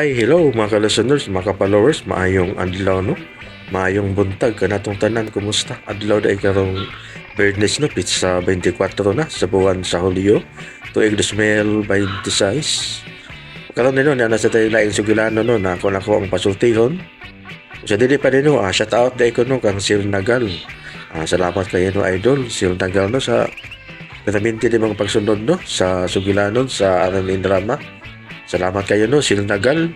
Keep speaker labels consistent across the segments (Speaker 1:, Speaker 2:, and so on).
Speaker 1: Hi, hello mga ka-listeners, mga ka-followers, maayong adlaw no. Maayong buntag kanatong tanan, kumusta? Adlaw day karong Biyernes no, pizza 24 na sa buwan sa Hulyo, tuig 2026. Karon nino na nasa tayo laing sugilano no, na ako ang pasultihon. Sa dili pa nino, shout out day ko no kang Sil Nagal. Salamat kayo no idol, Sil Nagal no sa perminti di mga pagsunod no sa sugilanon sa aning drama. Salamat kayo no, Sil Nagal.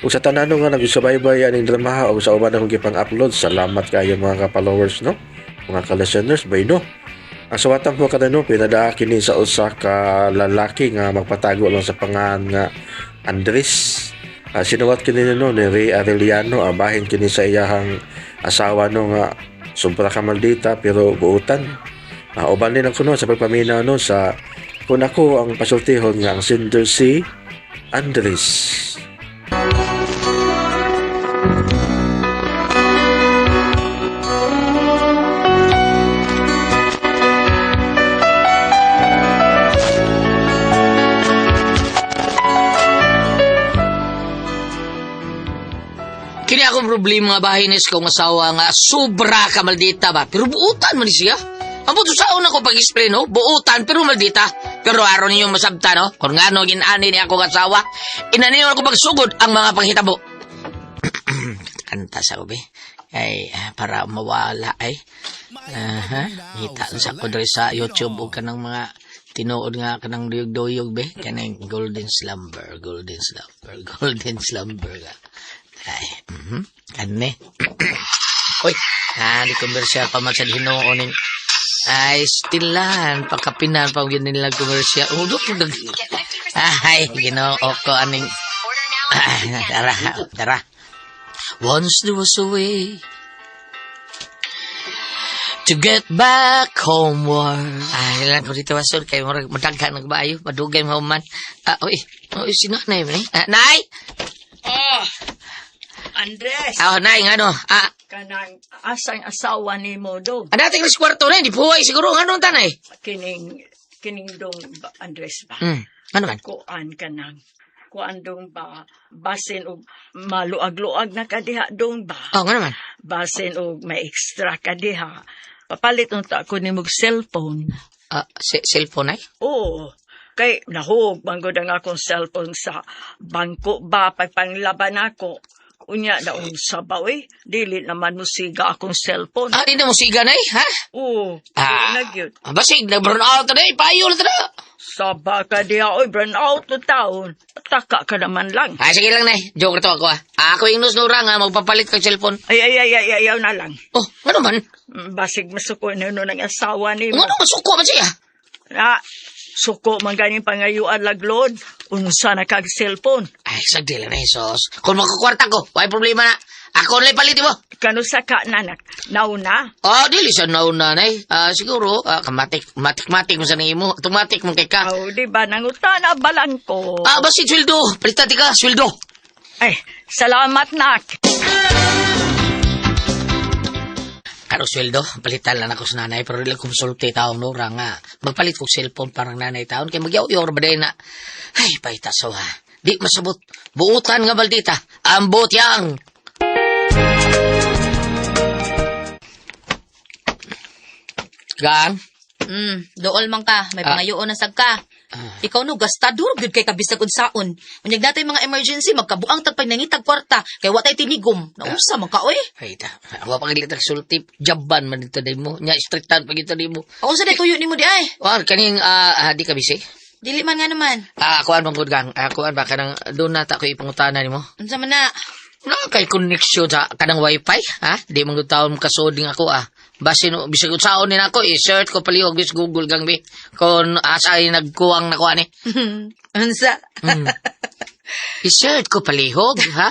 Speaker 1: Kung sa tanan nga nagsubaybay aning drama o sa uban akong gipang-upload, salamat kayo mga ka-followers no, mga ka-listeners bay no. Ang suwatan ko kada no, pinadaan kini sa usa ka lalaki nga magpatago lang sa pangalan nga Andres. Sinuwat kini no ni Ray Arellano, bahin kini sa iyahang asawa no nga sobra ka maldita pero buutan. Uban din ako no sa pagpaminaw no sa kung ako ang pasultihon nga ang sender si Andres.
Speaker 2: Kini akong problema nga bahinis kong asawa nga sobra ka maldita ba, pero buutan man siya. Ang buto sa una ko pag-explain no, buutan pero maldita. Pero aron ninyong masabta no, kung nga no ginani ni akong asawa, inaniyon ako pagsugod ang mga panghitabo. Kanta sa ubi ay para mawala ay hita sa ko diri sa YouTube o kanang mga tinuod nga kanang duyog-duyog be kanang golden slumber ka. Ay, kane. Oy, di komersyal pa man sa hinoonin. Ay, stilan, pagkapinan pa yun nila komersyal. Udok mo ay, ginoo ko aning. Tara. Once there was a way to get back homeward. Ay, lang ko dito wasod kayo madaghan nagbayo, madugay mo man. Oy, si nanay man eh. Nay!
Speaker 3: Andres,
Speaker 2: Nay, nga no?
Speaker 3: kanang asang asawa ni mo dong.
Speaker 2: Dating sa kwarto na, hindi buhay siguro. Nga no, tanay?
Speaker 3: Kining dong Andres ba?
Speaker 2: Ano man?
Speaker 3: Kuan kanang kuan dong ba basin og maluag-luag na kadiha dong ba?
Speaker 2: Nga naman?
Speaker 3: Basin og may extra kadiha. Papalit unta ko nimog cellphone.
Speaker 2: Cellphone ay?
Speaker 3: Oo. Kay nahog manggod ang akong cellphone sa bangko ba pagpanglaban ako. Unya daong sabaw dili naman musiga akong cellphone.
Speaker 2: Di na musiga na ha?
Speaker 3: Oo. Nagyot.
Speaker 2: Basig, nag-burn out na ipayo na na.
Speaker 3: Saba ka diya, burn out na taon. Taka ka naman lang.
Speaker 2: Sige lang na joke to ako Ako yung nusnura nga, magpapalit kang cellphone.
Speaker 3: Ayaw na lang.
Speaker 2: Ano man?
Speaker 3: Basig masuko na nun ang asawa ni mo.
Speaker 2: Ano masuko man siya?
Speaker 3: Suko man ganing pangayuan laglod. Unsa na kag cellphone.
Speaker 2: Ay, sagdi lang na sos. Kung magkakwarta ko, may problema na. Ako nalay palit mo.
Speaker 3: Kano sa ka nanak? Nauna?
Speaker 2: Dili siya nauna na siguro, matik mo sa nimo. Automatic mo kay ka.
Speaker 3: Di ba, nangutana balan ko.
Speaker 2: Basi sweldo. Palitati ka, sweldo.
Speaker 3: Ay, salamat nak.
Speaker 2: Karo sweldo, palitan lang ako sa nanay, pero dili kumsulti taong nura nga. Magpalit ko cellphone parang nanay taon, kaya magyaw-yaw ba na. Ay, paitaso ha. Di masabot. Buutan nga baldita. Ambot yang. Gang?
Speaker 4: Dool man ka, may pangayoon na sag ka. Ikaw no, gastador, good kay kabisag unsaon. Unyag datay mga emergency, magkabuang tagpay nangitag kwarta, kay watay tinigom. Nausa man ka, oy.
Speaker 2: Ay, awa pang ilitak sultip, jaban man dito din mo. Nya, strictan pag ito din mo.
Speaker 4: Ako sa day tuyo ni mo di ay.
Speaker 2: Kaning, di ka bisi?
Speaker 4: Dili man nga naman.
Speaker 2: Kuan bang good gang? Kuan ba, kanang doon nata ko ipangutana ni mo?
Speaker 4: Unsa man na?
Speaker 2: Kay connection sa kanang wifi, ha? Di mong taon kasoding ako, Basin, bisag saon din ako, i-search ko paliwag bis Google gang bi. Kung asay nagkuwang na kuha ni.
Speaker 4: Unsa?
Speaker 2: I-search ko palihog, ha?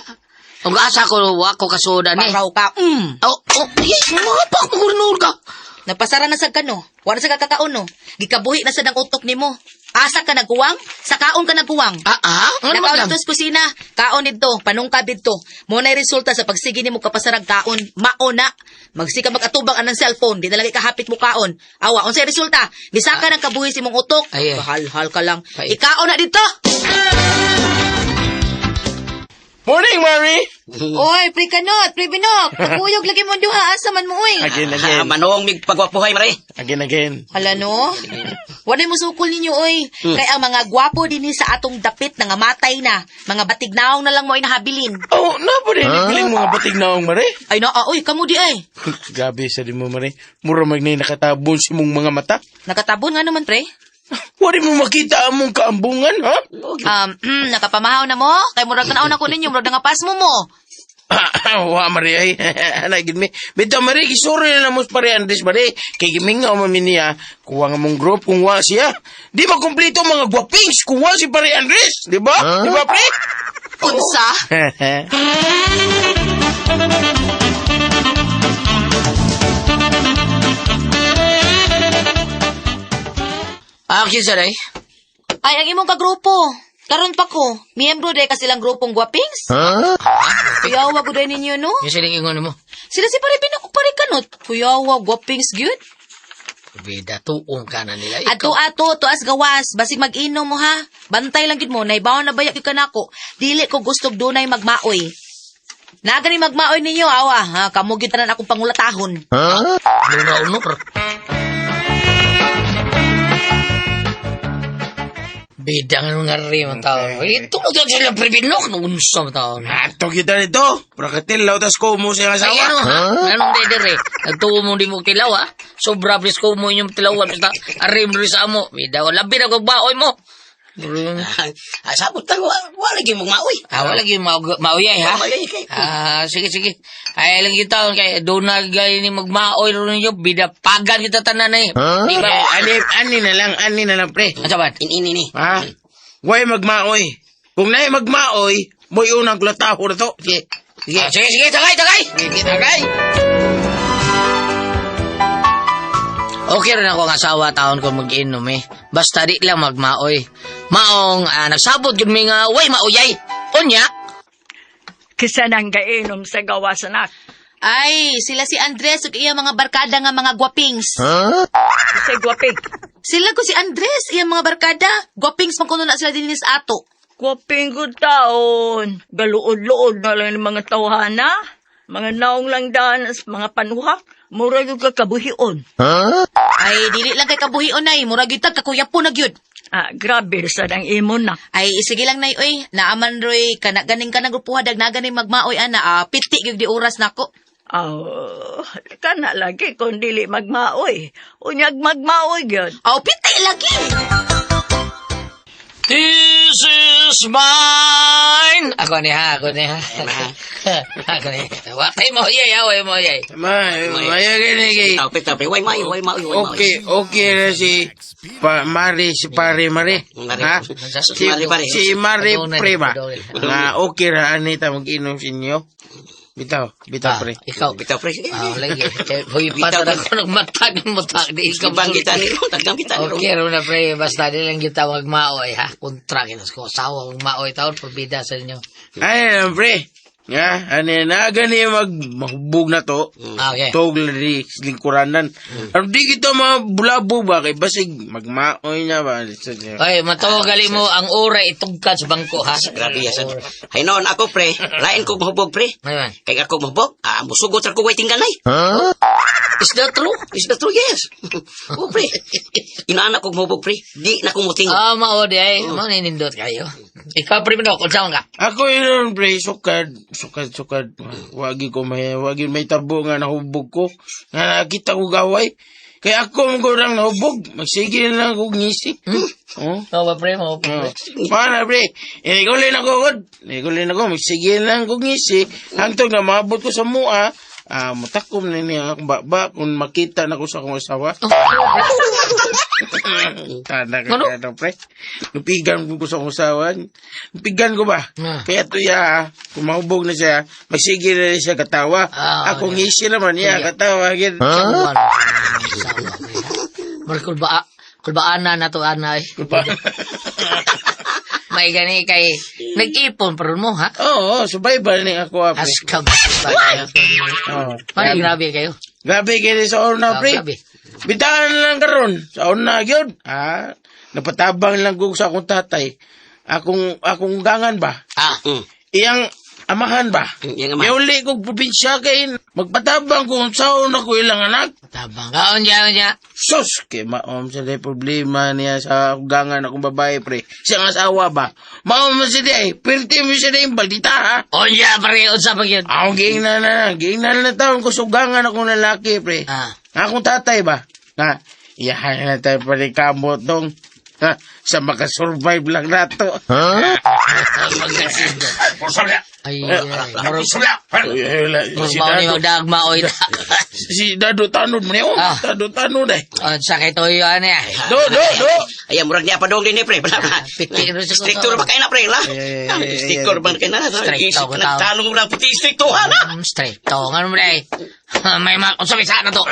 Speaker 2: Kung asa ko, wako kasoda ni.
Speaker 4: Paraw ka.
Speaker 2: Mga pakmurnur ka.
Speaker 4: Napasara na sa kano. Wala sa kakakaon no. Gikabuhi na sa dang utok nimo. Asa ka nagkuwang? Sa kaon ka nagkuwang.
Speaker 2: Ano
Speaker 4: Nakaon
Speaker 2: lang?
Speaker 4: dito sa kusina. Kaon dito. Panungkab dito. Muna resulta sa pagsigi nimo kapasarag kaon. Maona. Magsika mag-atubang anang cellphone. Di na lagi kahapit mo kaon. Awa, unsay resulta? Bisaka ng kabuhi si mong utok.
Speaker 2: Ay.
Speaker 4: Bahal-hal ka lang.
Speaker 2: Ay.
Speaker 4: Ikaon na dito.
Speaker 5: Morning, Mari!
Speaker 4: Oy, pre kanot, pre binok. Paguyog lagi mo duha asa man mo oy.
Speaker 5: Again.
Speaker 2: Manong mig pagwapuhay, mare.
Speaker 5: Again.
Speaker 4: Hala no? Wala mo sukol ninyo oy. Kay ang mga gwapo dinhi sa atong dapit nga matay na. Mga batignaong na lang mo ay nahabilin.
Speaker 5: Oh, napa rin piling mga batig na akong, Mari?
Speaker 4: Ay na, oy, kamo di ay.
Speaker 5: Gabi sa di mo, Mari. Mura magnay nakatabon si mong mga mata.
Speaker 4: Nakatabon nga naman pre.
Speaker 5: Wari mo makita among kaambungan, ha?
Speaker 4: Nakapamahaw na mo? Kay murag tanaw na ko ninyo, murag nangapas mo mo.
Speaker 5: Wa, Mari, ay. Nagid mi. Bito, Mari, isuri na namos pare Andres, Mari. Kay gimingaw mami niya, kuha nga mong group kung wa siya. Di makumplito mga gwapings kung wa si pare Andres. Di ba? Di ba, pre?
Speaker 4: Unsa?
Speaker 2: Kinsa day?
Speaker 4: Ay, ang imong kagrupo. Karon pa ko. Miyembro day ka silang grupong gwapings. Kuyawa ko day ninyo, no?
Speaker 2: Yung siling ingon mo.
Speaker 4: Sila si pare binok pare kanot. Kuyawa, gwapings gyud.
Speaker 2: Bida, tuong ka na nila.
Speaker 4: Ato, tuas gawas. Basig mag-inom mo, ha? Bantay lang gid mo. Naibaw na bayak yung kanako. Dili ko gustog dunay magmaoy. Nagani magmaoy ninyo, awa. Ha? Kamu gyud tanan akong pangulatahon.
Speaker 2: Luna-uno, pero... Bida nga rin ang taon. Ito mo doon sila pribinok nung unsa ang taon.
Speaker 5: Ato kita nito. Prakatil, lautas ko mo siya
Speaker 2: Ay,
Speaker 5: asawa.
Speaker 2: Anong deder eh? Nagtuo mo di mo tilaw, ha? Sobra plis ko mo inyong tilawan. Basta arim rin sa amo. Bida, labi na kagbaoy mo.
Speaker 6: Sabot tayo, wala lagi mong maoy.
Speaker 2: Wala lagi mauyay, ha? Sige. Ay, lang yung taon kay doon na gaya ni magmaoy rin ninyo. Bida, pagan kita tanan eh. Di ba?
Speaker 5: Ani na lang, pre.
Speaker 2: Ano sabat?
Speaker 6: Ini.
Speaker 5: Ha? Way magmaoy. Kung na'y magmaoy, mo'y unang lataho na to. Sige.
Speaker 2: Sige, tagay! Okay rin ako ang asawa taon ko mag-inom eh. Basta di lang magmaoy. Maong nagsabot yun may nga, way mauyay. Unya.
Speaker 3: Kisa nang gainom sa gawas anak.
Speaker 4: Ay, sila si Andres ug iya mga barkada nga mga gwapings.
Speaker 3: Sa gwaping.
Speaker 4: Sila ko si Andres, iya mga barkada. Gwapings man kuno na sila dinhi sa ato.
Speaker 3: Gwaping good taon. Galuod-luod na lang ng mga tawhana. Mga naong lang danas, mga panuhak. Mura yung kakabuhion.
Speaker 4: Ay, dili lang kay kabuhion ay, murag gyud tag kakuyapo na gyud.
Speaker 3: Grabe sa dang imon na.
Speaker 4: Ay, sige lang nay oy, naaman roy kana ganing ka nagrupuha dag na ganing magmaoy ana, piti gyud di oras nako.
Speaker 3: Kana lagi kung dili magmaoy. Unyag magmaoy gyud.
Speaker 4: Aw, piti lagi.
Speaker 2: This is mine! Ako ni ha. Ako ni. Wakay mo yay.
Speaker 5: Maya gini.
Speaker 6: Tapos, way maoy.
Speaker 5: Okay na si pare Mari. Ha? Si Mari Prema. Nga okay ra anita mag-inom sinyo. Bitaw pre.
Speaker 2: Ikaw.
Speaker 6: Bitaw, pre.
Speaker 2: Lagi. Huy, patad ako nagmatag ng mutag. Di ikaw
Speaker 6: Ibang kita ni tagang kita ni
Speaker 2: Okay, rin na pre. Basta di lang kita magmaoy, ha? Kontra kinas ko. Sawa magmaoy taon. Pabida sa inyo.
Speaker 5: Ay, pre. Nga, na gani maghubog na to.
Speaker 2: Okay.
Speaker 5: Tog di lingkuranan. Pero di kita mabulabo ba kay basig magmaoy niya ba.
Speaker 2: Ay, matawagali mo ang ura itugkad sa bangko, ha?
Speaker 6: Grabe yasan. Hay noon ako, pre. Lain ko mahubog, pre.
Speaker 2: Ayun.
Speaker 6: Kay ako mahubog, musugot ra ko way tingganay.
Speaker 2: Is that true?
Speaker 6: Is that true? Yes. Oh, pre. Inaanak ko mahubog, pre. Di na ko muting.
Speaker 2: Mao di ay. Mao ninindot kayo. Ikaw, pre, mo, kung saan ka?
Speaker 5: Ako yun, pre, sukad. Wagi may tabo nga nahubog ko. Nga nakita ko gaway. Kaya ako mo lang nahubog. Magsige na lang ako ngisi.
Speaker 2: Mao ba, pre? Mao, pre?
Speaker 5: Paano, pre? Igulin ako, God. Magsige na lang ako ngisi. Hangtog na maabot ko sa mua. Matakom na niya akong baba kung makita na ko sa akong asawa. Tanda ka pre. Nupigan ko sa akong asawa. Nupigan ko ba? Kaya to ya, kung mahubog na siya, magsige na siya katawa. Ako ngisi naman niya, katawa.
Speaker 2: Kulbaan na to, anay. May gani kay nag-ipon pero mo, ha?
Speaker 5: Oo, subaybal ni ako, pre.
Speaker 2: Askab.
Speaker 5: Ay,
Speaker 2: grabe kayo.
Speaker 5: Grabe kayo sa una, pre.
Speaker 2: Grabe.
Speaker 5: Bitaan lang karon sa una gyud. Napatabang lang ko sa akong tatay. Akong gangan ba? Iyang amahan ba?
Speaker 6: Yang amahan.
Speaker 5: Kaya uli kong probinsya kay magpatabang kung saan ako ilang anak.
Speaker 2: Tabang kaon niya.
Speaker 5: Sus, kay maom sa day problema niya sa ugangan akong babae, pre. Siyang asawa ba? Maom mo siya day, pirti mo siya day, baldita ha?
Speaker 2: O niya, pare, unsa pa yun?
Speaker 5: Ako giingnan na taon ko sa ugangan akong lalaki, pre.
Speaker 2: Ah.
Speaker 5: Akong tatay ba? Ha? Iyahan na tayo pa rin kamot dong. Ha? Sa makasurvive lang nato.
Speaker 2: Ay, maro.
Speaker 5: Si
Speaker 2: Mao ni magdagma oy.
Speaker 5: si Dado Tanod mo niyo.
Speaker 2: Ah.
Speaker 5: Dado Tanod eh.
Speaker 2: Sakit oy ano ya.
Speaker 5: Do.
Speaker 6: Ay, murag niya pa dong din, pre.
Speaker 2: Piti ro sa
Speaker 6: Stricto ba kayo na, pre, la? Stricto ba kayo na?
Speaker 2: Stricto ko tao.
Speaker 6: Nagtanong mo lang puti stricto, ha?
Speaker 2: Straight to ngano mo dai. May unsa bisa na to?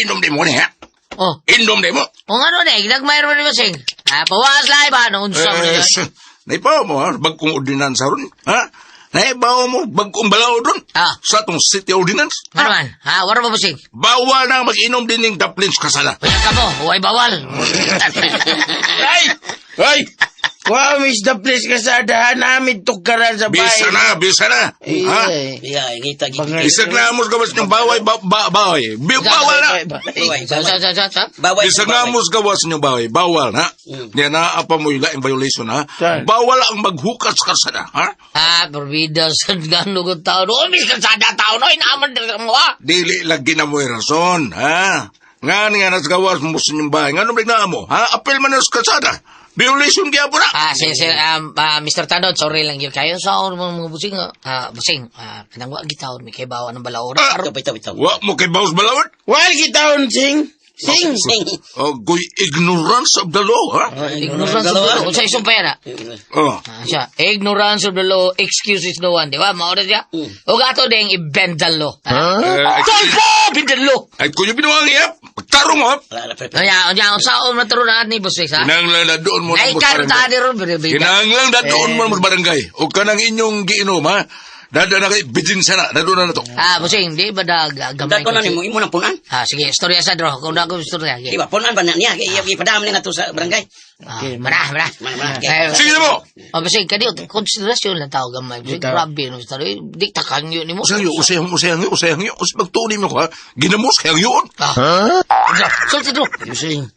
Speaker 7: Inom din mo niya.
Speaker 2: Oh,
Speaker 7: Inom din mo.
Speaker 2: o ngano dai, nagmayro ni Basing. Pawas lai ba no unsa mo dai?
Speaker 7: Naibaw mo, ha? Bagkong ordinansa ron. Ha? Naibaw mo, bagkong balaw ron.
Speaker 2: Ah.
Speaker 7: Sa atong city ordinance.
Speaker 2: Ano man? Ha, wala ba Basing?
Speaker 7: Bawal na mag-inom din ng duplins kasala.
Speaker 2: Kuya ka mo, huwag bawal.
Speaker 5: Ay! Wow, Miss the place kasadahan namin tukaran sa bahay.
Speaker 7: Bisa na. Ha?
Speaker 6: Yeah, ngita,
Speaker 7: Isag na mo gawas ng baway, baway. Bawal na.
Speaker 2: Sa?
Speaker 6: Bawal.
Speaker 7: Isag na mo gawas ng baway, bawal na. Yan na, apa mo yung violation, ha?
Speaker 5: Saan?
Speaker 7: Bawal ang maghukas kasada, ha?
Speaker 2: Porbida sa gano'n kong tao. Doon, may kasada tao. No, inaman din mo, ha?
Speaker 7: Dili lagi na mo yung rason, ha? Nga nas gawas mo sa inyong bahay. Nga nung na mo, ha? Apel man na sa kasada. Violation kaya po na.
Speaker 2: Mr. Tanod, sorry lang yun kayo. Sa ako mga busing, busing, pinangwa gitawon, may kaibawa ng balaura.
Speaker 6: Bitaw.
Speaker 7: Wa mo kay Baus Balawat?
Speaker 5: Wal kitaon, Sing! Sing!
Speaker 7: Goy ignorance of the law, ha?
Speaker 2: Ignorance of the law. Kung sa isang pera.
Speaker 7: Oh.
Speaker 2: Siya, ignorance of the law, excuses no one. Di ba? Maura siya. O gato ding i-bend the law. Tulpo! Bend the law!
Speaker 7: Ay, kung yung binuwang iya, pagtarong mo, ha?
Speaker 2: Kaya, saan maturo na ni Boss Rex, ha?
Speaker 7: Kinahanglan na doon mo
Speaker 2: Ay,
Speaker 7: sa
Speaker 2: kanta
Speaker 7: barangay.
Speaker 2: ni Ron, binibida.
Speaker 7: Kinahanglan na doon mo sa barangay. O ka nang inyong giinom, ha? Dada na kay bidin sana. Dado na to.
Speaker 2: Busing, di ba gamay
Speaker 6: Dato na nimo imo nang punan.
Speaker 2: Sige, storya sa dro. Kung na ko storya.
Speaker 6: Di ba punan ba niya? Ipadam na to sa barangay.
Speaker 2: Mana.
Speaker 7: Sige mo!
Speaker 2: Busing, kadi konsiderasyon lang tao gamay. Busing, grabe no story. Di takang yun ni mo.
Speaker 7: Usayang yun. Us magtuloy mo ko, ha? Ginamos kayang yun.
Speaker 2: Sulti dro.
Speaker 5: Sing!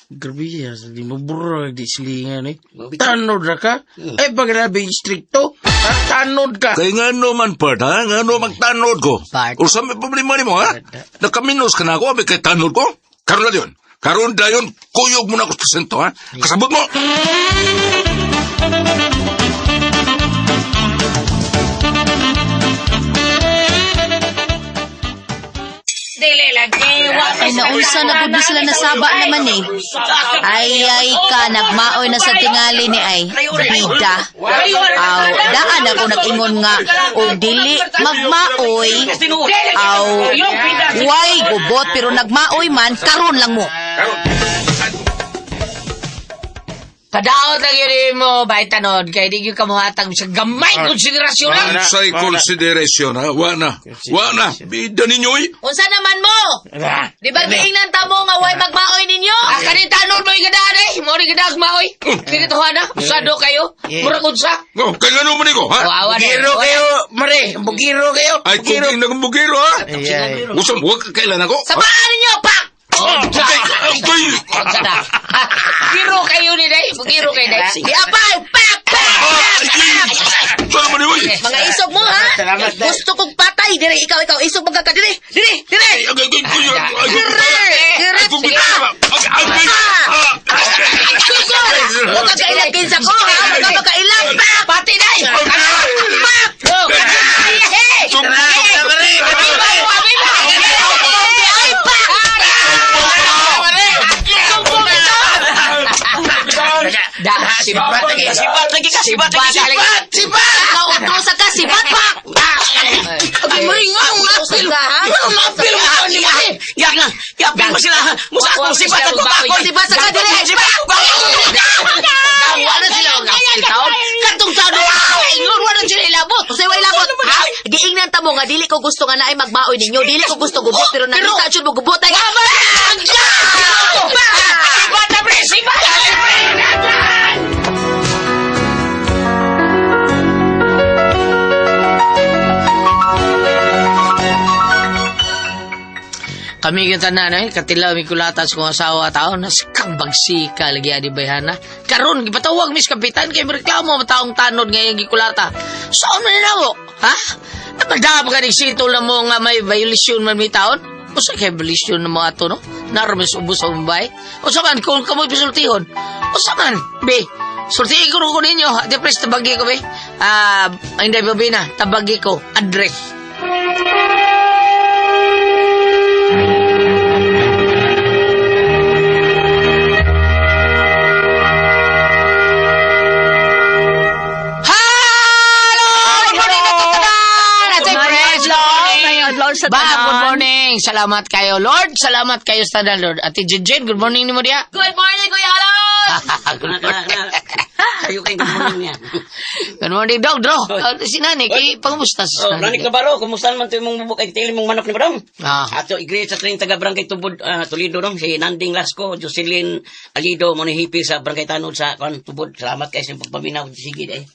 Speaker 5: Grabe ya, di mo burro, di silingan eh. Tanod ra ka? Ay, pag labing stricto, tanod ka.
Speaker 7: Kaya nga naman, Part, ha? Nga naman magtanod ko.
Speaker 2: Part.
Speaker 7: O sa may problema ni mo, ha? Nakaminos ka na ako, abay kay tanod ko. Karoon na yun. Karoon na yun, kuyog mo na ako sa sento, ha? Kasabot mo!
Speaker 2: Dili lang.
Speaker 4: Ay, naunsa na po sila nasaba naman eh. Ay, ka, nagmaoy na sa tingali ni ay. Bida. Aw, daan ako nag-ingon nga, o dili magmaoy. Aw, way gubot, pero nagmaoy man, karon lang mo.
Speaker 2: Padaot lang yun mo, bay tanod. Kaya di yung kamuhatang sa gamay konsiderasyon lang.
Speaker 7: Say consideration, ha? Wa na. Bida ninyo, eh.
Speaker 4: Unsa naman mo? Di ba giingnan ta mo nga way magmaoy ninyo?
Speaker 2: Kanin tanod mo yung gadaan eh. Mo rin gadaan maoy. Kinituhan na. Usado kayo. Murag unsa.
Speaker 7: Oh, kaya nga naman ko, ha?
Speaker 2: Wawa na.
Speaker 5: Bugiro kayo, Mare, bugiro kayo.
Speaker 7: Ay, kung hindi nagambugiro, ha? Usam, huwag kailan ako.
Speaker 4: Sabaan ninyo, pak!
Speaker 2: Sada. Giro kayo ni Day. Giro kayo Day.
Speaker 4: Di apay, pak!
Speaker 7: Saan naman yun, eh?
Speaker 4: Mga isog mo, ha? Gusto kong patay. Dire, ikaw, isog magkaka. Dire! Huwag ka kailagin sa ko, ha? Huwag ka makailang, pak!
Speaker 2: Pati Day.
Speaker 6: Sibat lagi.
Speaker 4: Ikaw, utusan ka, sibat, pak!
Speaker 2: Maringang
Speaker 4: Utusan ka, ha?
Speaker 6: Yapin mo sila. Musa ako sibat ako ako.
Speaker 4: Sibat sa ka, dire!
Speaker 2: Wala sila ang
Speaker 4: Katong sa ingon, wala sila ilabot. Usay wa ilabot. Giingnan ta mo nga dili ko gusto nga naay magmaoy ninyo. Dili ko gusto gubot pero nakita jud mo gubot ay.
Speaker 2: Sibat na pre! Sibat! Kami kita na, katilaw mi kulatas kong asawa tao, naskang bagsika lagi adi bayhana. Karon gipatawag mis kapitan kay reklamo mataong tanod ngayong gikulata. Saan man ninawo? Ha? Napadama ka sito na mo nga may violation man may taon? O sa kay violation na mga ato, no? Naramis ubos sa Mumbai? O sa man, kung kamoy pisultihon? O sa man, be? Sultihin ko ninyo. Ate Pres, tabagi ko, be? Hindi ba, be na? Tabagi ko. Address.
Speaker 3: Sa
Speaker 2: Ba,
Speaker 3: tanan.
Speaker 2: good morning. Salamat kayo, Lord. Salamat kayo sa tanan, Lord. Ate Jen, good morning ni mo diya.
Speaker 4: Good morning, Kuya Alon!
Speaker 6: Kayo kayo gumawa niya.
Speaker 2: Good morning, Dog. Si Nani, pangumusta
Speaker 6: Oh,
Speaker 2: sa
Speaker 6: Nanik na baro, kumusta naman ito yung bubuk ay tili mong manok ni Barong?
Speaker 2: Ah.
Speaker 6: Ato, igreja sa 30 taga Barangay Tubod, Toledo dong, si Nanding Lasco, Jocelyn Alido, Monihipi sa Barangay Tanod sa Tubod. Salamat kayo sa pagpaminaw. Sige, eh.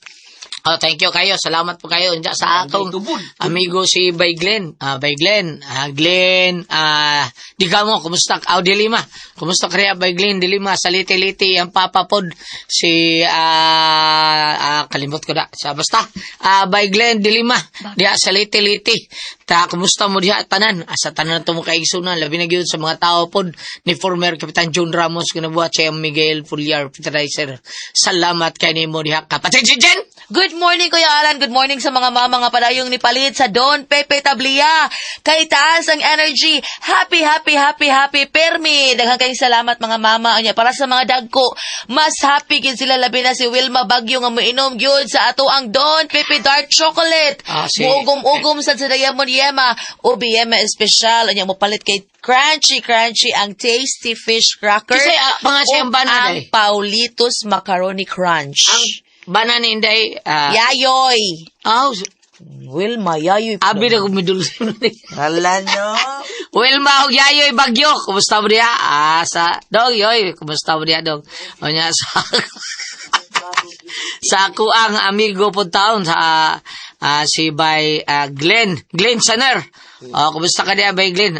Speaker 2: Oh, thank you kayo. Salamat po kayo Diyan sa akong amigo si Bay Glenn. Glenn, di ka mo, kumusta? Dilima. Kumusta kaya Bay Glenn, Dilima, sa liti-liti, ang papapod, si, kalimot ko na, basta, Bay Glenn, Dilima, diya sa liti-liti. Kumusta mo diya, tanan? Sa tanan na ito mo kaigsunan, labi na yun sa mga tao pod, ni former Kapitan John Ramos, kinabuhat siya Miguel Fuliar, Peterizer. Salamat kayo ni mo diya, kapatid si Jen!
Speaker 4: Good morning, Kuya Alan. Good morning sa mga mama nga padayong nipalit sa Don Pepe Tablia. Kay taas ang energy. Happy, happy, happy, happy, permi. Daghang kayong salamat mga mama. Anya, para sa mga dagko, mas happy gid sila labi na si Wilma Bagyo nga moinom gyud sa ato ang Don Pepe Dark Chocolate. Muugom-ugom sa Diamond Yema. Ubi Yema Espesyal. Anya, mo palit kay crunchy ang tasty fish cracker.
Speaker 2: Kasi, pangasya ang banana,
Speaker 4: ang Paulitos Macaroni Crunch.
Speaker 2: Banana Inday,
Speaker 4: Yayoy. Wilma, yayoy.
Speaker 2: abi na kumidul.
Speaker 4: Hala nyo.
Speaker 2: Wilma, yayoy, bagyo. Kumusta mo diya? Dog, yoy. Kumusta mo diya, dog? O niya, sa ako ang amigo po taon sa si Bay Glenn Saner. Kumusta ka diya, Bay Glenn?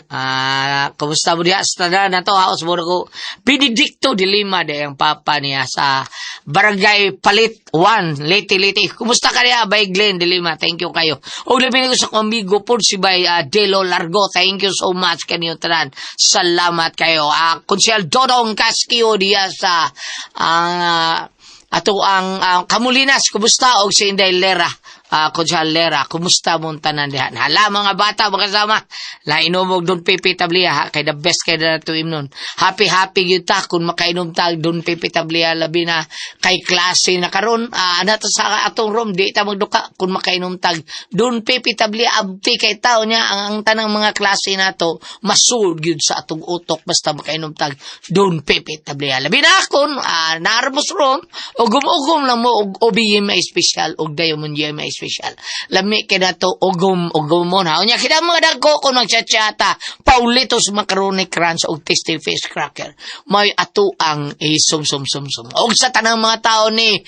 Speaker 2: Kumusta mo diya? Sa tanan na to, haos mo na ko. Benedicto de Lima, de ang papa niya sa Barangay Palit 1, Liti. Kumusta ka diya, Bay Glenn de Lima? Thank you kayo. O labi ko sa amigo po si Bay Delo Largo. Thank you so much kanyo tanan. Salamat kayo. Konsyal Dodong Casquio diya sa ato ang Kamulinas. Kumusta? O si Inday Lera. Konsyal Lera, kumusta mong tanan dihan? Hala, mga bata, makasama. Lainom mo doon Pepe Tablia, kay the best kay na tuim nun. Happy yun ta, kung makainom ta doon Pepe Tablia, labi na kay klase na karon. Nato sa atong room, di ta magduka, kung makainom tag doon Pepe Tablia, abti kay tao niya, ang tanang mga klase na to, masul yun sa atong utok, basta makainom tag doon Pepe Tablia. Labi na kung naarmos room, o gumugom lang mo, o OBM special, o Diamond Yema special. Lami kina to ugom mo na. Unya kina mga dagko ko nagchatsata. Paulitos macaroni crunch o tasty fish cracker. May ato ang sum. Og sa tanang mga tao ni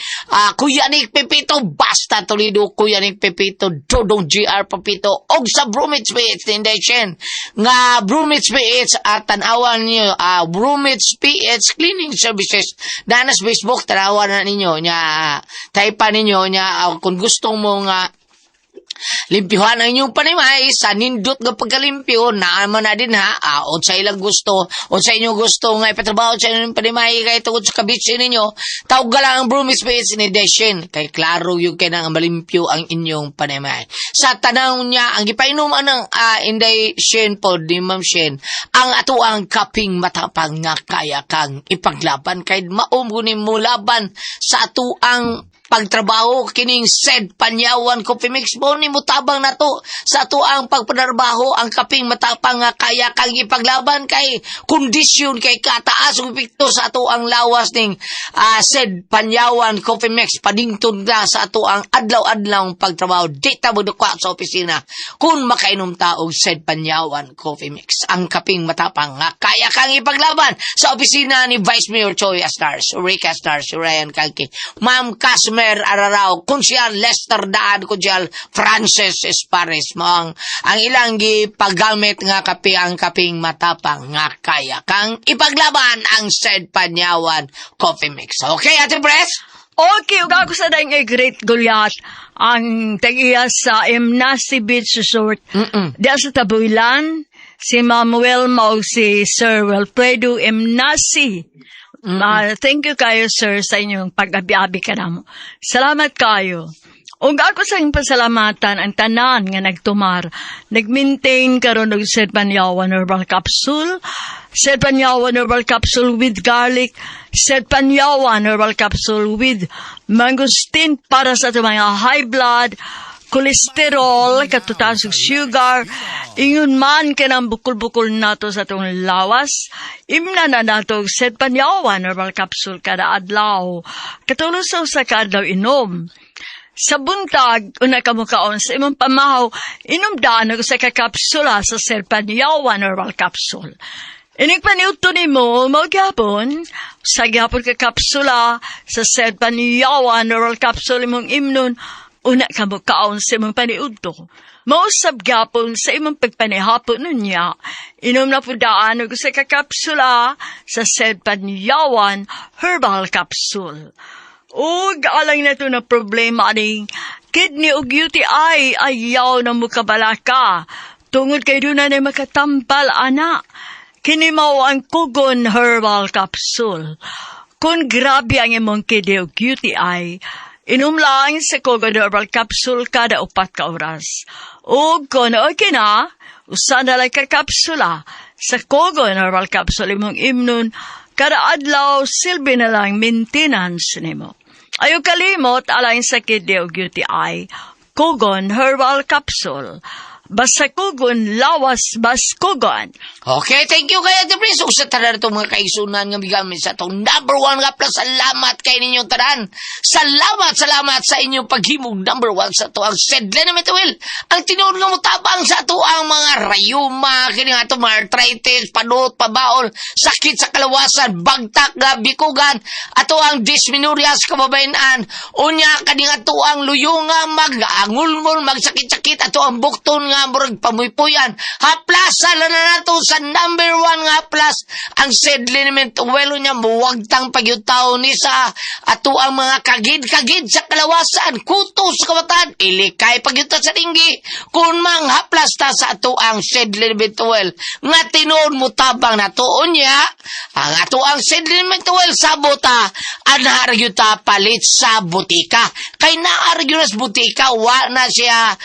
Speaker 2: Kuya Nick Pepito basta Toledo, Kuya Nick Pepito, Dodong GR Pepito, og sa Bromwich PH Foundation. Nga Bromwich PH at tanawan niyo Bromwich PH Cleaning Services. Danas Facebook tanawan na ninyo nya type ninyo nya kung gusto mo nga limpyuhan ang inyong panimay sa nindot nga pagkalimpyo naaman na din ha o sa ilang gusto o sa inyong gusto nga ipatrabaho sa inyong panimay kay tungod sa kabitsin ninyo tawag lang ang Broomies Space in Edition kay klaro yung kailangan malimpyo ang inyong panimay sa tanong niya ang ipainuman ng Inday Shen po di Ma'am Shen ang ato ang kaping matapang nga kaya kang ipaglaban kay maumunin mo laban sa ato ang pagtrabaho kining said Panyawan Coffee Mix mo ni mutabang na to sa to ang pagpadarbaho ang kaping matapang nga kaya kang ipaglaban kay kondisyon kay kataas ug epekto sa to ang lawas ning said Panyawan Coffee Mix padingtod na sa to ang adlaw-adlaw pagtrabaho di ta budukwa sa opisina kun makainom ta og said Panyawan Coffee Mix ang kaping matapang nga kaya kang ipaglaban sa opisina ni Vice Mayor Choi Astars, Rica Astars, Ryan Kalki, Ma'am Casmer Mayor Araraw, Konsyal Lester Daan, Konsyal Francis Espares mo ang ilang gipagamit nga kape ang kaping matapang nga kaya kang ipaglaban ang said Panyawan Coffee Mix. Okay, Ate Pres?
Speaker 3: Okay, ug ako sa dahil ngay Great Goliath, ang tag-iya sa Imnasi Beach Resort. Diya sa Tabuilan, si Manuel Mau, si Sir Wilfredo Imnasi. Thank you kayo, sir, sa inyong pag-abi-abi ka na mo. Salamat kayo. Ug ako sa inyong pasalamatan ang tanan nga nagtumar. Nag-maintain karon og Sir Panyawan Herbal Capsule, Sir Panyawan Herbal Capsule with garlic, Sir Panyawan Herbal Capsule with mangosteen para sa itong mga high blood, kolesterol, katutas og sugar, ingon man kanang bukol-bukol nato sa itong lawas, imna na nato og Sir Panyawan Herbal Capsule kada adlaw, katulusaw sa kadlaw inom. Sa buntag, una ka mo kaon sa imong pamahaw, inumdaan ako sa kakapsula sa Sir Panyawan Herbal Capsule. Ining paniuto ni mo, magyapon, sa gyapon ka kapsula sa Sir Panyawan Herbal Capsule imong imnon, una ka mo kaon sa imong paniuto. Mausab gyapon sa imong pagpanihapon niya, inom na po daan ako sa kakapsula sa Sir Panyawan Herbal Capsule. Ug alang na ito na problema aning kidney ug UTI ayaw na mukabalaka. Tungod kay doon na makatampal, ana. Kini mao ang Kugon Herbal Capsule. Kung grabe ang imong kidney ug UTI, inom lang sa Kugon Herbal Capsule kada 4 ka oras. Ug kung okay na, usa na lang ka kapsula sa Kugon Herbal Capsule imong imnon, kada adlaw silbi na lang maintenance nimo. Ayaw kalimot, alain sa kidney o UTI, Kugon Herbal Capsule. Basta Kugon, lawas bas Kugon.
Speaker 2: Okay, thank you kaya Ate Pres. Ug sa tanan itong mga kaisunan nga bigamit sa itong number 1 nga plus. Salamat kay ninyong tanan. Salamat sa inyong paghimog number 1 sa ito. Ang sedle na metuwil. Ang tinuod nga mutabang sa ito ang mga rayuma, kini nga ito mga arthritis, panot, pabaol, sakit sa kalawasan, bagtak nga bikugan, ato ang dysmenorias kababayanan, unya kani nga ito ang luyunga, mag-angulmul, magsakit-sakit, ato ang bukton nga murag pamuy-puyan. Haplasa na nato sa number 1 nga plus ang sedliniment welo niya muwagtang pagyutaw ni sa ato ang mga kagid-kagid sa kalawasan, kutos sa kawatan, ilikay pagyutaw sa dinggi kun mang haplas ta sa ato ang sedliniment well nga tinuod mo tabang nato unya ang ato ang sedliniment well sabota anaragyo ta palit sa butika kay naaragyo na sa butika wa na siya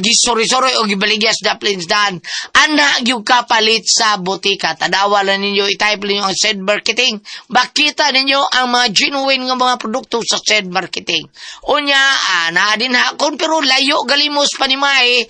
Speaker 2: gisori-sori o gibaligya sa daplins dan anak yung kapalit sa butika. Tadawalan ninyo, itype ninyo ang said marketing. Bakita ninyo ang mga genuine nga mga produkto sa said marketing. Unya, na din hakon pero layo galimos panimay.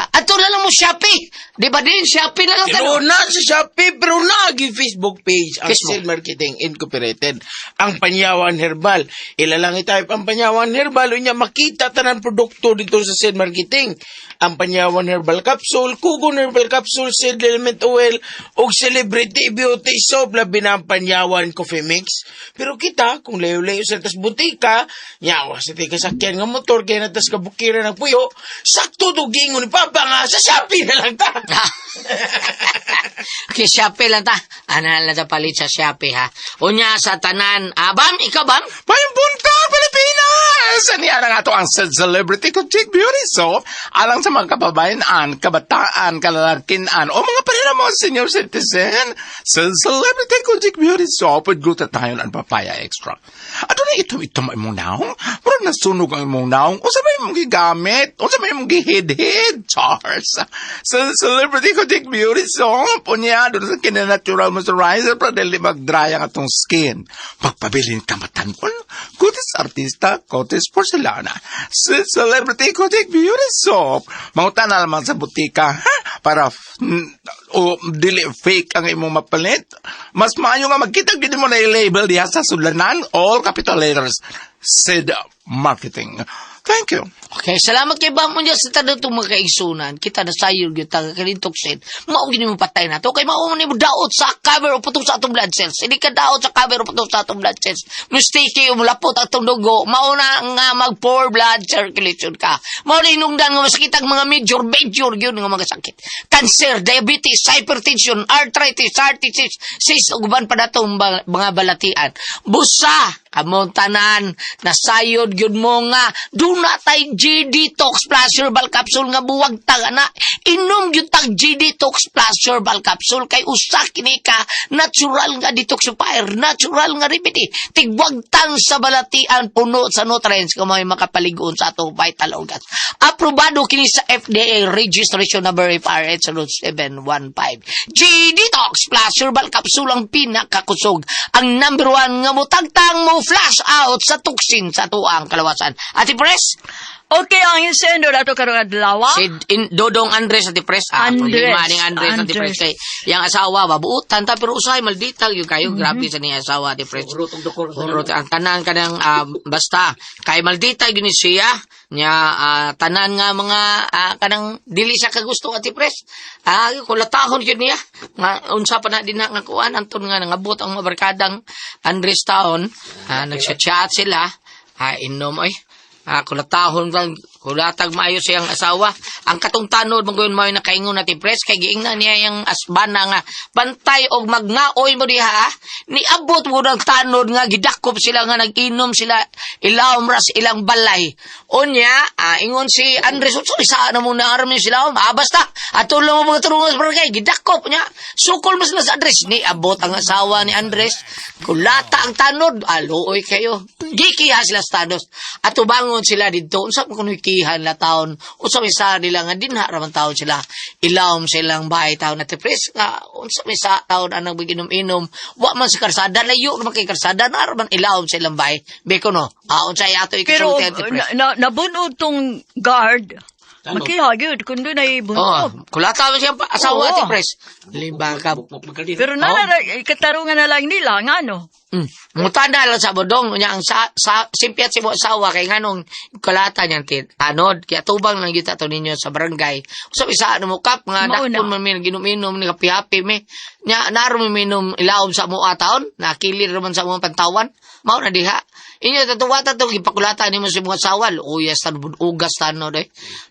Speaker 2: Ato na lang mo Shopee. Di ba din Shopee na lang
Speaker 5: Pero na sa Shopee, pero nagi Facebook page ang Said Marketing Incorporated. Ang Panyawan Herbal. Ilalang i-type ang Panyawan Herbal. Unya makita tanan produkto dito sa Said Marketing. Ang Panyawan Herbal Capsule, Kugon Herbal Capsule, Said Element Oil, o Celebrity Beauty Soap, labi na ang Panyawan Coffee Mix. Pero kita, kung layo-layo sa tas butika, nyawa sa tika sakyan ng motor, kaya natas kabukiran ng puyo, sakto dugingon ni Papa nga, sa Shopee na lang ta.
Speaker 2: Okay, Shopee lang ta. Ana lang ta palit sa Shopee ha. Unya sa tanan. Bam, ikaw bam?
Speaker 8: Paimpun ka, Pilipinas! Niya na nga to ang Celebrity Cosmetic Beauty Soap alang sa mga kababayan, kabataan, kalalakinan, o mga paninamon senior citizen. Celebrity Cosmetic Beauty Soap with glutathione and papaya extra. Ato na ito may mong naong? Murag nasunog ang imong naong? O sa may mong gigamit? O sa may mong gihid-hid? Charles! Celebrity Cosmetic Beauty Soap. O niya, doon sa kinanatural moisturizer para dali mag-dry ang atong skin. Pagpabilin kamatan ko, kutis artista, kutis porcelana. Celebrity Cosmetic Beauty Soap. Mangutan na naman sa butika, ha? Para, dili fake ang imong mapalit. Mas maayo nga magkita, gini mo na i-label diha sa sulanan, all capital letters. Said Marketing. Thank you.
Speaker 2: Okay, salamat kay ba mo niya sa tanong itong mga kaigsunan. Kita na sayod yung taga kalintoksin. Maugin mo patay na to. Kay maugin mo daot sa cover o putong sa atong blood cells. Hindi ka daot sa cover o putong sa atong blood cells. Mistake yung lapot atong dugo. Mauna nga mag-poor blood circulation ka. Mauna inungdan nga masakit ang mga major yun nga mga sakit. Cancer, diabetes, hypertension, arthritis, heart disease, uban pa na itong mga balatian. Busa, kamong tanan, nasayod yun mo nga, do na tay G-Detox Plus Herbal Capsule nga buwag taga na, inom yun tag G-Detox Plus Herbal Capsule, kay usak kini ka, natural nga detoxifier, natural nga remedy, tigwag tang sa balatian, puno sa nutrients, kung may makapaligoon sa atong vital organs. Aprobado kini sa FDA registration number FRH 715. G-Detox Plus Herbal Capsule ang pinakakusog, ang number 1 nga mutagtang mo flash out sa toxin sa tuang kalawasan. Ati Pres,
Speaker 3: Okay, ang insendo dato karong adlaw.
Speaker 2: si Dodong Andres Ati Pres, problema ni Andres Ati Pres kay yang asawa babuutan ta pero usahay malditag yung kayo grabe sa ni asawa Ati Pres.
Speaker 6: Urutong dukor.
Speaker 2: Urot ang tanan kanang basta kay malditag yun siya nya tanan nga mga kanang dili siya kagusto Ati Pres. Kulatahon yun niya nga unsa pa na din na nga kuan anton nga nangabot ang mga barkadang Andres taon nagchat sila inom ay kulatahon lang kulatag maayo siyang asawa ang katong tanod magoy mo nakaingon na Pres kay giingnan niya yung asbana nga bantay og magnaoy mo diha ni abot mo ng tanod nga gidakop sila nga nag-inom sila ilawom ras ilang balay unya ingon si Andres so isa na mo na aram sila basta ato lang mo mga turungan sa barangay gidakop nya sukol mas na sa Andres ni abot ang asawa ni Andres kulata ang tanod aluoy kayo gikiha sila sa tanos ato bangon sila dito unsa man kuno ikihan la taon unsa may sa nila nga dinha raman taon sila ilawom silang bahay taon na Pres nga unsa may sa taon anang biginom-inom wa man sa karsada layo naman kay karsada na raman ilawom silang bahay beko no unsa ato
Speaker 3: Pero
Speaker 2: ikasulti Pres
Speaker 3: nabunod tong guard. Makihagid kung doon ay bunod.
Speaker 2: kulata mo siyang asawa
Speaker 3: Oo.
Speaker 2: Ati Pres limbang ka
Speaker 3: Pero katarungan na lang nila, nga no?
Speaker 2: Mutanda lang sa bodong nya ang simpiat si mo asawa kay nganong kulata niyang tanod kaya tubang lang kita to ninyo sa barangay so isa ano mo kap nga
Speaker 3: Mauna.
Speaker 2: dakpon man min ginom-inom ni kapihapi me nya naro mi minom ilawom sa mo ataon nakilir naman sa mga pantawan mao na diha inyo tatuwata to gipakulata nimo si mga asawa uyas tan ugas tanod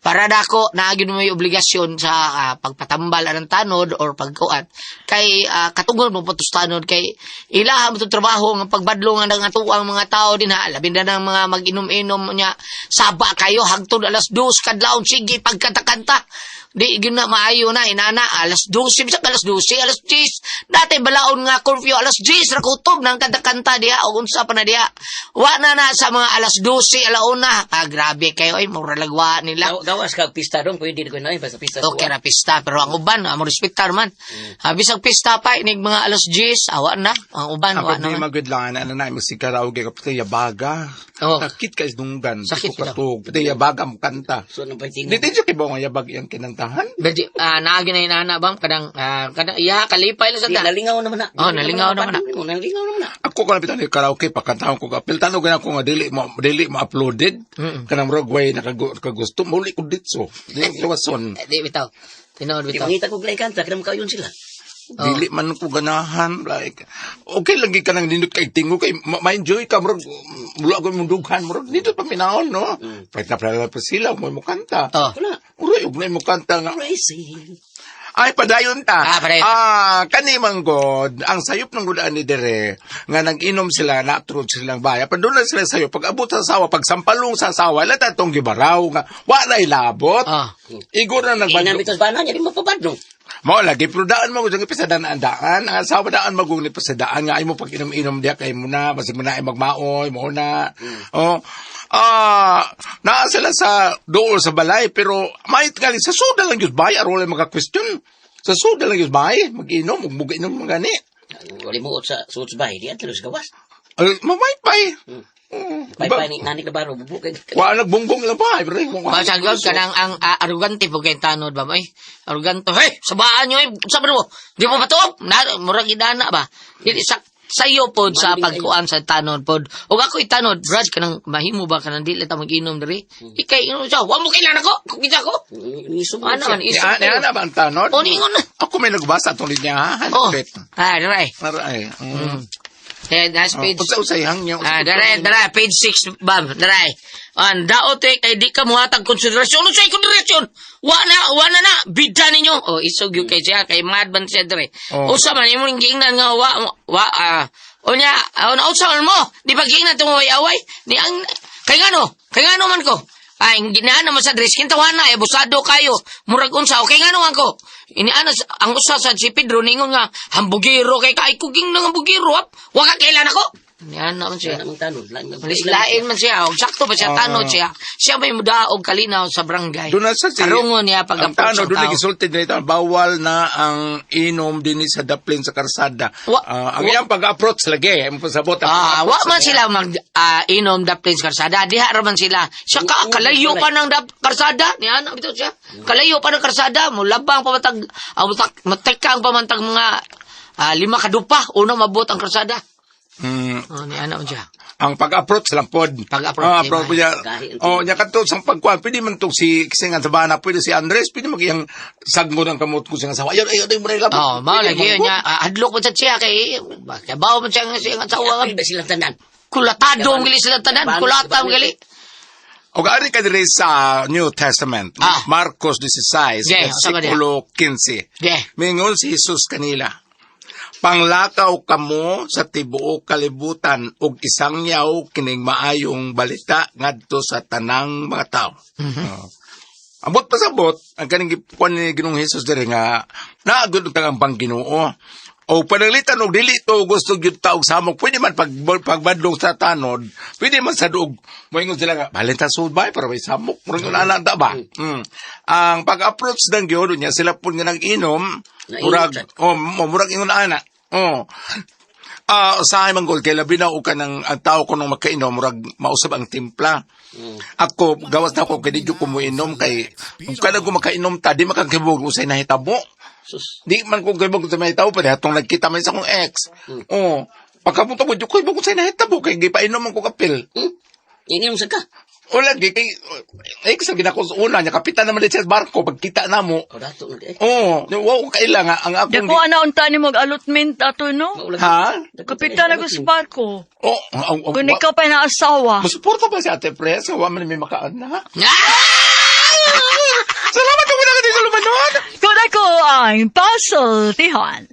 Speaker 2: para dako naagin mo may obligasyon sa pagpatambal ang tanod or pagkuan kay katungod mo putos tanod kay ilaha mo to trabaho nga pagbadlo nga ng atuang mga tao din ha labi na ng mga mag-inom-inom nya saba kayo hangtod alas 2 kadlawon sige pagkanta-kanta di gyud na maayo na inana alas 12 bisag alas 12 alas 10 dati balaon nga curfew alas 10 ra kutob nang kanta-kanta diha o unsa pa na diha wa na sa mga alas 12 alauna grabe kayo ay mura lagwa nila
Speaker 6: Gawas kag pista dong pwede ko na basta pista.
Speaker 2: okay ra pista pero ang uban amo respektar man bisag pista pa inig mga alas 10 awa na ang uban wa
Speaker 8: Ako di
Speaker 2: na
Speaker 8: magudlangan, ano na, magsikaraoke ka, pati yabaga.
Speaker 2: Oo.
Speaker 8: Sakit ka isdunggan.
Speaker 2: Sakit ka.
Speaker 8: Pati yabaga mo kanta.
Speaker 6: So nang pagtingin.
Speaker 8: Dito siya kibaw nga yabag yung kinantahan.
Speaker 2: Bedi naagi na inana bang kadang iya kalipay lang sa
Speaker 6: Di,
Speaker 2: da
Speaker 6: nalingaw naman na.
Speaker 2: nalingaw naman na.
Speaker 6: Nalingaw naman na.
Speaker 8: Ako ko napitan yung karaoke, pakantahan ko ka. Piltan ko na ko nga dili mo uploaded. Kanang rogway na kagusto. Muli ko ditso. Di lawason.
Speaker 2: Di bitaw tinood
Speaker 6: Di
Speaker 2: bitaw
Speaker 6: mangita ko glay kanta kada makayon sila.
Speaker 8: Dili man ko ganahan. Like, okay lagi ka nang nindot kay tingo kay ma-enjoy ka. Mula ko yung dughan. Dito pa minahon, no? Pahit na pala pa sila. Mo kanta.
Speaker 6: Wala.
Speaker 8: Uray, ugnay mo kanta nga.
Speaker 6: Crazy.
Speaker 8: Ay, padayon ta.
Speaker 2: padayon.
Speaker 8: Kanimang god, ang sayop ng gudaan ni Dere, nga nag-inom sila, na-approach silang baya, pa doon na sila sayop, pag abot sa asawa, pag sampalong sa asawa, lata itong gibaraw, nga, wala ilabot. Igor na nagbadlo.
Speaker 6: Inamitos ba na niya di mapabadno.
Speaker 8: Mo, lagi, pero daan mo, gusto pisadaan ang daan, ang asawa daan magunit pa sa daan, nga, ay mo pag inom-inom diya, kay mo na, basta mo na, ay magmaoy, mo na. Naa sila sa dool sa balay, pero may gali sa suda lang yung bay, arolay mga-question. Sa suda lang yung bay, mag-inom, mag-inom mga gani.
Speaker 6: Wali mo sa suits bahay di at los gawas.
Speaker 8: Mamay bay.
Speaker 6: Pay ni nani ka baro bubukay.
Speaker 8: Wala nagbongbong lang bay, pero
Speaker 2: Masagod kanang ang arugante po kay tanod ba may aruganto hey sabaan nyo sabado mo di mo ba to murag idana ba dili sak sayo pod sa pagkuan sa tanod pod. O ako itanod, Brad, kanang mahimo ba kanang dili ta mag-inom diri? Ikay inom siya. Wa mo kailan ako. Kung kita ko.
Speaker 6: Isog
Speaker 2: Ano man, isip
Speaker 8: Yan na ba ang tanod?
Speaker 2: O, ningon na.
Speaker 8: Ako may nagbasa itong linya, ha?
Speaker 2: Oh.
Speaker 8: Halipit.
Speaker 2: Daray.
Speaker 8: Aray.
Speaker 2: That's page.
Speaker 8: Usay-usayhang niyo.
Speaker 2: Daray, page 6, bam, daray. Daot ay di ka muhatag konsiderasyon. Ano sa'yo konsiderasyon? Wana na, bida ninyo. O, isog yung kay siya, kay mad ban siya dere.
Speaker 8: Oh.
Speaker 2: Usa man, yung giingnan nga, o niya, nausawan mo, di ba giingnan itong away-away? Kay ngano man ko? Ay, ginaan naman sa dress, kintawan na, busado kayo, murag unsa, okay nga naman ko. Inianas, ang usa sa si Pedro, ningon nga, hambugiro, kay kaikuging ng hambugiro, waka kailan ako. Yan naman siya. Malislain man siya, o sakto ba siya, tanod siya. Siya may mudaog kalinaw sa barangay.
Speaker 8: Doon na sa
Speaker 2: Karungon niya
Speaker 8: ang
Speaker 2: pag-approach
Speaker 8: tanod,
Speaker 2: ng
Speaker 8: doon
Speaker 2: tao.
Speaker 8: nagisulti dito, bawal na ang inom din sa daplin sa karsada. Ang iyang pag-approach lagi, ang pasabot.
Speaker 2: Wa man sila mag-inom daplin sa karsada. Diha raman sila. Siya kalayo pa ng karsada. Yan, bitaw siya. Kalayo pa ng karsada. Mulabang pa matekang pa mantag mga 5 kadupa. Una mabot ang karsada. Niana mo siya.
Speaker 8: Ang pag-approach lang pod.
Speaker 2: Pag-approach,
Speaker 8: approach niya. Niya kadto sa pagkuan, pwede man tong si Kisingan Sabana, pwede si Andres, pwede magiyang sagmo ng kamot ko siya asawa. Ayun, mo rin lang.
Speaker 2: Mao lagi yun niya. Hadlok mo siya kay bawo man siya nga siya asawa.
Speaker 6: Ba silang tanan?
Speaker 2: Kulatado ang gali sila tanan. Kulata ang gali.
Speaker 8: O gaari ka dire sa New Testament, Marcos 16, versikulo 15. Mingon si Jesus kanila, panglakaw kamo sa tibuok kalibutan ug isang yaw kining maayong balita ngadto sa tanang mga tao. Abot pasabot ang kaning gipuan ni Ginoong Hesus dire nga naagud ang Pangginoo. O panalitan og dili to gusto gyud ta og samok, pwede man pagbadlong sa tanod, pwede man sa duog. Moingon sila nga balenta subay para may samok, murag ana ta ba. Ang pag-approach dang gyud niya sila pud nga nag-inom, murag ingon ana. Usahay man gol kay labi na o ka ng ang tao ko nung makainom murag mausab ang timpla. Ako gawas na ako kay di ko muinom kay kung kada ko makainom ta di makakibog usay nahitabo. Di man ko kibog sa mahitabo pa hatong nagkita man sa akong ex. Pagkapunta mo di ko ibog usay nahitabo kay gipainom man ko kapil.
Speaker 6: Ininom sa ka?
Speaker 8: O lagi kay sa ginako sa una nya kapitan naman din sa barko pagkita namo.
Speaker 6: O dato na
Speaker 8: Wow kailangan ang akong
Speaker 3: Dako ana unta ni mag-allotment ato no.
Speaker 8: ha?
Speaker 3: Kapitan ako sa barko.
Speaker 8: Kung
Speaker 3: Kung ikaw pa na asawa.
Speaker 8: masuporta pa si Ate Pres, wa man may makaan na. Salamat ka muna ka dito lumanon.
Speaker 3: Kung ako ang pasultihan.